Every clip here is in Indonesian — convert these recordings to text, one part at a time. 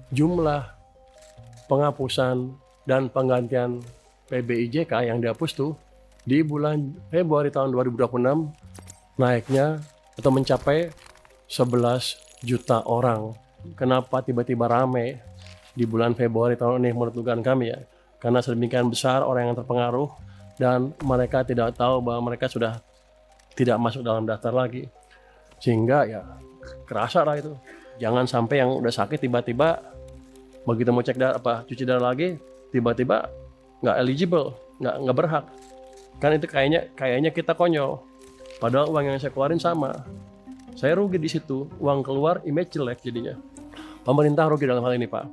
jumlah penghapusan dan penggantian PBIJK yang dihapus tuh di bulan Februari tahun 2026 naiknya atau mencapai 11 juta orang. Kenapa tiba-tiba rame di bulan Februari tahun ini menurut dugaan kami ya? Karena sedemikian besar orang yang terpengaruh dan mereka tidak tahu bahwa mereka sudah tidak masuk dalam daftar lagi. Sehingga ya kerasa lah itu. Jangan sampai yang udah sakit tiba-tiba begitu mau cek cuci darah lagi tiba-tiba nggak eligible, nggak berhak. Kan itu kayaknya kita konyol. Padahal uang yang saya keluarin sama. Saya rugi di situ, uang keluar, image jelek jadinya. Pemerintah rugi dalam hal ini, Pak.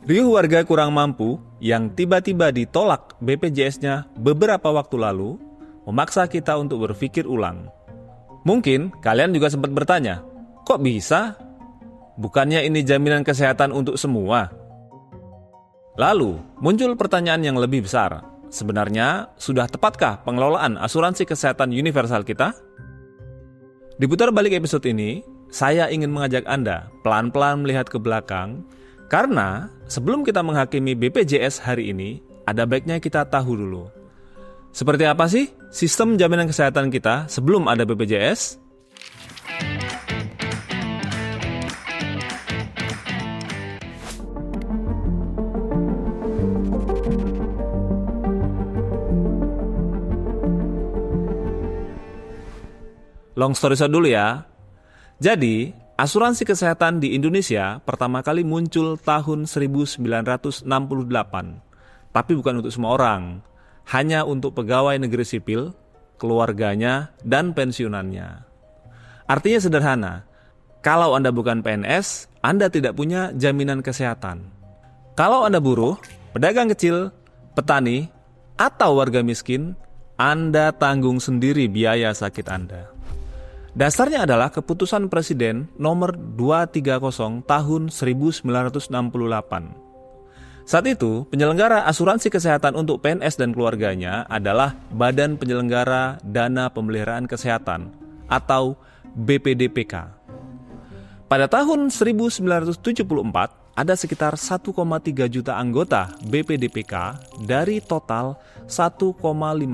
Riuh warga kurang mampu yang tiba-tiba ditolak BPJS-nya beberapa waktu lalu memaksa kita untuk berpikir ulang. Mungkin kalian juga sempat bertanya, kok bisa? Bukannya ini jaminan kesehatan untuk semua? Lalu, muncul pertanyaan yang lebih besar. Sebenarnya, sudah tepatkah pengelolaan asuransi kesehatan universal kita? Di putar balik episode ini, saya ingin mengajak Anda pelan-pelan melihat ke belakang, karena sebelum kita menghakimi BPJS hari ini, ada baiknya kita tahu dulu. Seperti apa sih sistem jaminan kesehatan kita sebelum ada BPJS? Long story short dulu ya. Jadi, asuransi kesehatan di Indonesia pertama kali muncul tahun 1968. Tapi bukan untuk semua orang. Hanya untuk pegawai negeri sipil, keluarganya, dan pensiunannya. Artinya sederhana. Kalau Anda bukan PNS, Anda tidak punya jaminan kesehatan. Kalau Anda buruh, pedagang kecil, petani, atau warga miskin, Anda tanggung sendiri biaya sakit Anda. Dasarnya adalah keputusan Presiden nomor 230 tahun 1968. Saat itu, penyelenggara asuransi kesehatan untuk PNS dan keluarganya adalah Badan Penyelenggara Dana Pemeliharaan Kesehatan atau BPDPK. Pada tahun 1974, ada sekitar 1,3 juta anggota BPDPK dari total 1,5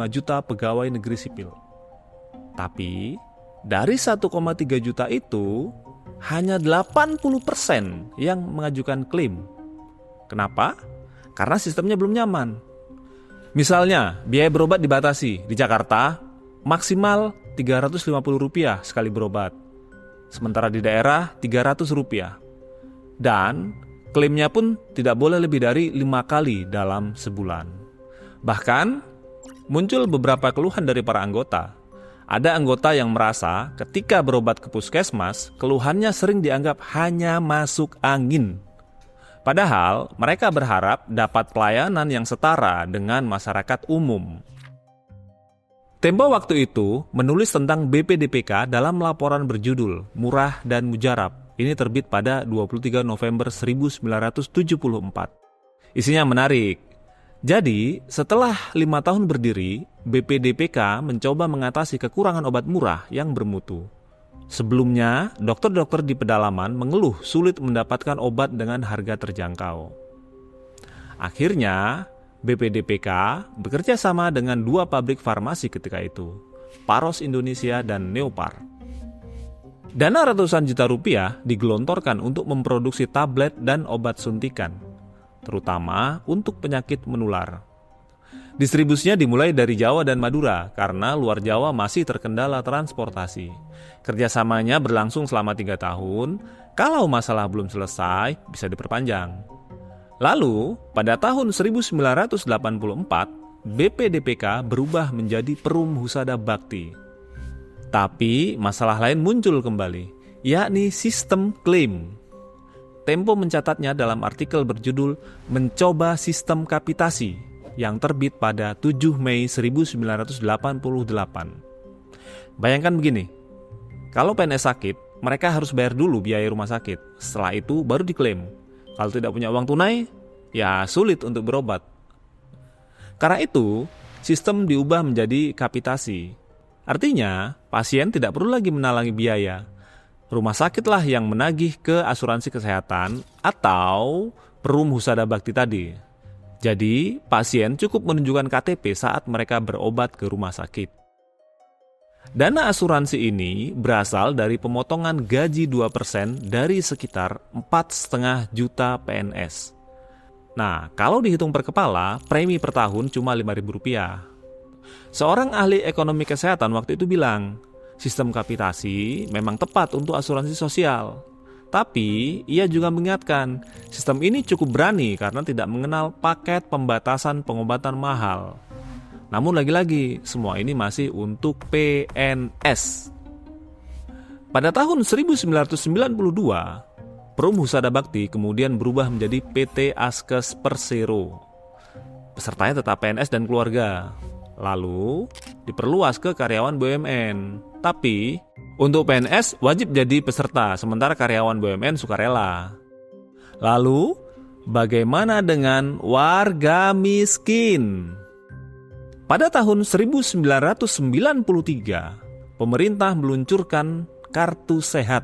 juta pegawai negeri sipil. Tapi, dari 1,3 juta itu, hanya 80% yang mengajukan klaim. Kenapa? Karena sistemnya belum nyaman. Misalnya, biaya berobat dibatasi. Di Jakarta, maksimal Rp350 sekali berobat. Sementara di daerah, Rp300. Dan klaimnya pun tidak boleh lebih dari 5 kali dalam sebulan. Bahkan, muncul beberapa keluhan dari para anggota. Ada anggota yang merasa ketika berobat ke puskesmas, keluhannya sering dianggap hanya masuk angin. Padahal mereka berharap dapat pelayanan yang setara dengan masyarakat umum. Tempo waktu itu menulis tentang BPDPK dalam laporan berjudul Murah dan Mujarab. Ini terbit pada 23 November 1974. Isinya menarik. Jadi, setelah 5 tahun berdiri, BPDPK mencoba mengatasi kekurangan obat murah yang bermutu. Sebelumnya, dokter-dokter di pedalaman mengeluh sulit mendapatkan obat dengan harga terjangkau. Akhirnya, BPDPK bekerja sama dengan 2 pabrik farmasi ketika itu, Paros Indonesia dan Neopar. Dana ratusan juta rupiah digelontorkan untuk memproduksi tablet dan obat suntikan, terutama untuk penyakit menular. Distribusinya dimulai dari Jawa dan Madura karena luar Jawa masih terkendala transportasi. Kerjasamanya berlangsung selama 3 tahun, kalau masalah belum selesai bisa diperpanjang. Lalu, pada tahun 1984, BPDPK berubah menjadi Perum Husada Bakti. Tapi masalah lain muncul kembali, yakni sistem klaim. Tempo mencatatnya dalam artikel berjudul Mencoba Sistem Kapitasi yang terbit pada 7 Mei 1988. Bayangkan begini, kalau PNS sakit, mereka harus bayar dulu biaya rumah sakit. Setelah itu baru diklaim. Kalau tidak punya uang tunai, ya sulit untuk berobat. Karena itu, sistem diubah menjadi kapitasi. Artinya, pasien tidak perlu lagi menalangi biaya. Rumah sakitlah yang menagih ke asuransi kesehatan atau Perum Husada Bakti tadi. Jadi, pasien cukup menunjukkan KTP saat mereka berobat ke rumah sakit. Dana asuransi ini berasal dari pemotongan gaji 2% dari sekitar 4,5 juta PNS. Nah, kalau dihitung per kepala, premi per tahun cuma Rp5.000. Seorang ahli ekonomi kesehatan waktu itu bilang, sistem kapitasi memang tepat untuk asuransi sosial. Tapi, ia juga mengingatkan, sistem ini cukup berani karena tidak mengenal paket pembatasan pengobatan mahal. Namun lagi-lagi, semua ini masih untuk PNS. Pada tahun 1992, Perum Husada Bakti kemudian berubah menjadi PT Askes Persero. Pesertanya tetap PNS dan keluarga. Lalu, diperluas ke karyawan BUMN. Tapi, untuk PNS wajib jadi peserta, sementara karyawan BUMN sukarela. Lalu, bagaimana dengan warga miskin? Pada tahun 1993, pemerintah meluncurkan Kartu Sehat.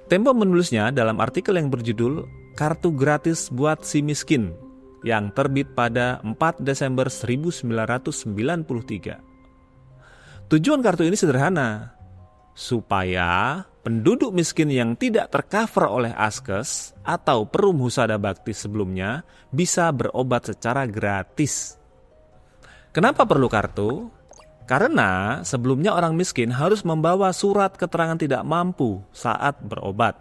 Tempo menulisnya dalam artikel yang berjudul Kartu Gratis Buat Si Miskin yang terbit pada 4 Desember 1993. Tujuan kartu ini sederhana, supaya penduduk miskin yang tidak tercover oleh Askes atau Perum Husada Bakti sebelumnya bisa berobat secara gratis. Kenapa perlu kartu? Karena sebelumnya orang miskin harus membawa surat keterangan tidak mampu saat berobat.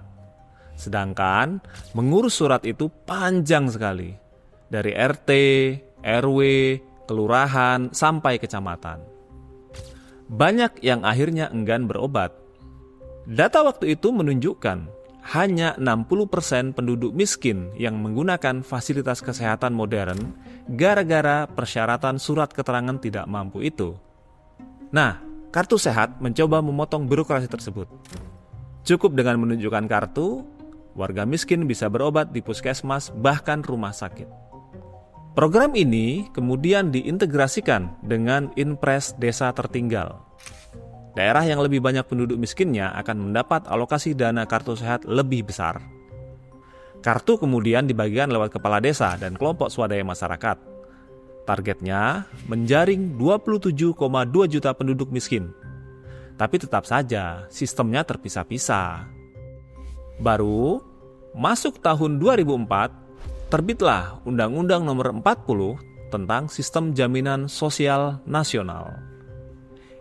Sedangkan mengurus surat itu panjang sekali. Dari RT, RW, kelurahan, sampai kecamatan. Banyak yang akhirnya enggan berobat. Data waktu itu menunjukkan hanya 60% penduduk miskin yang menggunakan fasilitas kesehatan modern gara-gara persyaratan surat keterangan tidak mampu itu. Nah, Kartu Sehat mencoba memotong birokrasi tersebut. Cukup dengan menunjukkan kartu, warga miskin bisa berobat di puskesmas bahkan rumah sakit. Program ini kemudian diintegrasikan dengan Inpres Desa Tertinggal. Daerah yang lebih banyak penduduk miskinnya akan mendapat alokasi dana Kartu Sehat lebih besar. Kartu kemudian dibagikan lewat kepala desa dan kelompok swadaya masyarakat. Targetnya menjaring 27,2 juta penduduk miskin. Tapi tetap saja sistemnya terpisah-pisah. Baru masuk tahun 2004, terbitlah Undang-Undang Nomor 40 tentang Sistem Jaminan Sosial Nasional.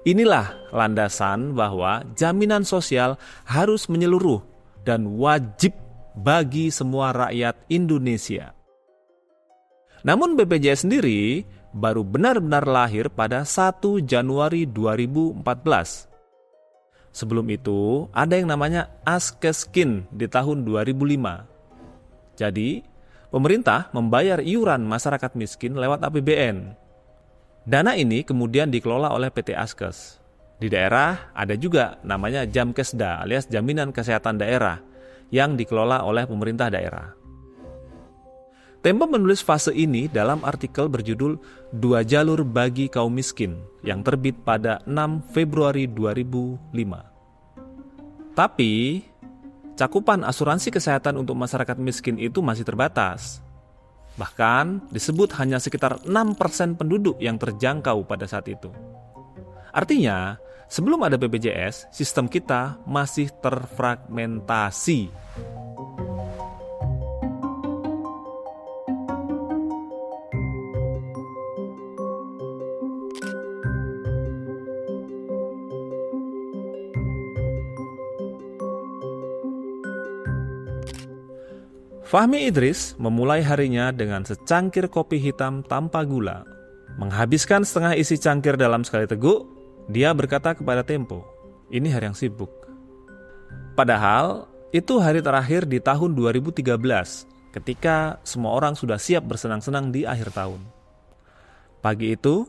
Inilah landasan bahwa jaminan sosial harus menyeluruh dan wajib bagi semua rakyat Indonesia. Namun BPJS sendiri baru benar-benar lahir pada 1 Januari 2014. Sebelum itu ada yang namanya Askeskin di tahun 2005. Jadi, pemerintah membayar iuran masyarakat miskin lewat APBN. Dana ini kemudian dikelola oleh PT Askes. Di daerah ada juga namanya Jamkesda alias Jaminan Kesehatan Daerah yang dikelola oleh pemerintah daerah. Tempo menulis fase ini dalam artikel berjudul 2 Jalur Bagi Kaum Miskin yang terbit pada 6 Februari 2005. Tapi, cakupan asuransi kesehatan untuk masyarakat miskin itu masih terbatas. Bahkan disebut hanya sekitar 6% penduduk yang terjangkau pada saat itu. Artinya, sebelum ada BPJS, sistem kita masih terfragmentasi. Fahmi Idris memulai harinya dengan secangkir kopi hitam tanpa gula. Menghabiskan setengah isi cangkir dalam sekali teguk, dia berkata kepada Tempo, "Ini hari yang sibuk." Padahal, itu hari terakhir di tahun 2013, ketika semua orang sudah siap bersenang-senang di akhir tahun. Pagi itu,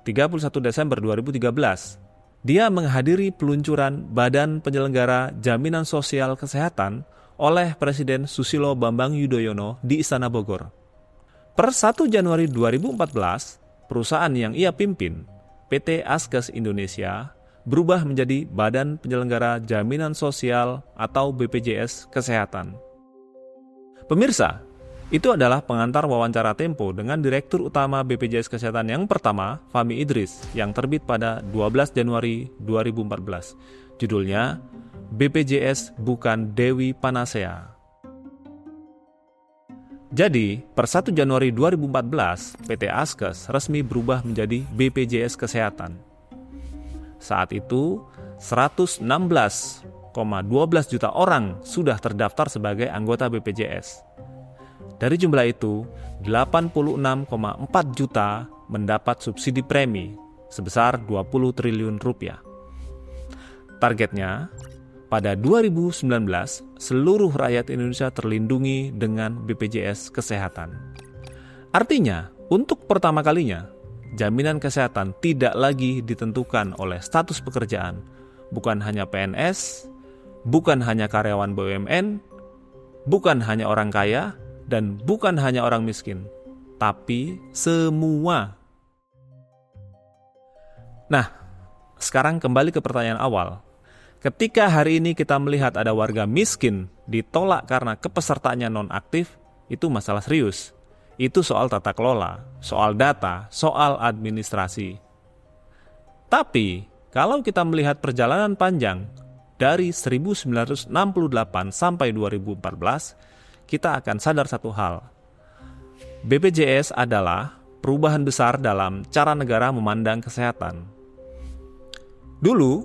31 Desember 2013, dia menghadiri peluncuran Badan Penyelenggara Jaminan Sosial Kesehatan oleh Presiden Susilo Bambang Yudhoyono di Istana Bogor. Per 1 Januari 2014, perusahaan yang ia pimpin, PT Askes Indonesia, berubah menjadi Badan Penyelenggara Jaminan Sosial atau BPJS Kesehatan. Pemirsa, itu adalah pengantar wawancara Tempo dengan Direktur Utama BPJS Kesehatan yang pertama, Fahmi Idris, yang terbit pada 12 Januari 2014. Judulnya, BPJS Bukan Dewi Panacea. Jadi, per 1 Januari 2014, PT Askes resmi berubah menjadi BPJS Kesehatan. Saat itu, 116,12 juta orang sudah terdaftar sebagai anggota BPJS. Dari jumlah itu, 86,4 juta mendapat subsidi premi sebesar 20 triliun rupiah. Targetnya, pada 2019, seluruh rakyat Indonesia terlindungi dengan BPJS Kesehatan. Artinya, untuk pertama kalinya, jaminan kesehatan tidak lagi ditentukan oleh status pekerjaan, bukan hanya PNS, bukan hanya karyawan BUMN, bukan hanya orang kaya, dan bukan hanya orang miskin, tapi semua. Nah, sekarang kembali ke pertanyaan awal. Ketika hari ini kita melihat ada warga miskin ditolak karena kepesertaannya non-aktif, itu masalah serius. Itu soal tata kelola, soal data, soal administrasi. Tapi, kalau kita melihat perjalanan panjang dari 1968 sampai 2014, kita akan sadar satu hal. BPJS adalah perubahan besar dalam cara negara memandang kesehatan. Dulu,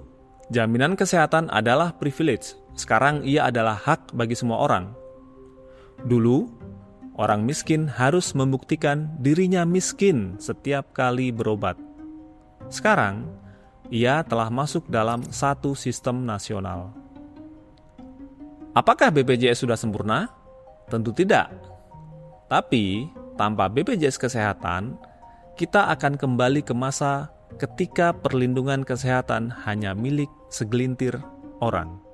jaminan kesehatan adalah privilege, sekarang ia adalah hak bagi semua orang. Dulu, orang miskin harus membuktikan dirinya miskin setiap kali berobat. Sekarang, ia telah masuk dalam satu sistem nasional. Apakah BPJS sudah sempurna? Tentu tidak. Tapi, tanpa BPJS Kesehatan, kita akan kembali ke masa ketika perlindungan kesehatan hanya milik segelintir orang.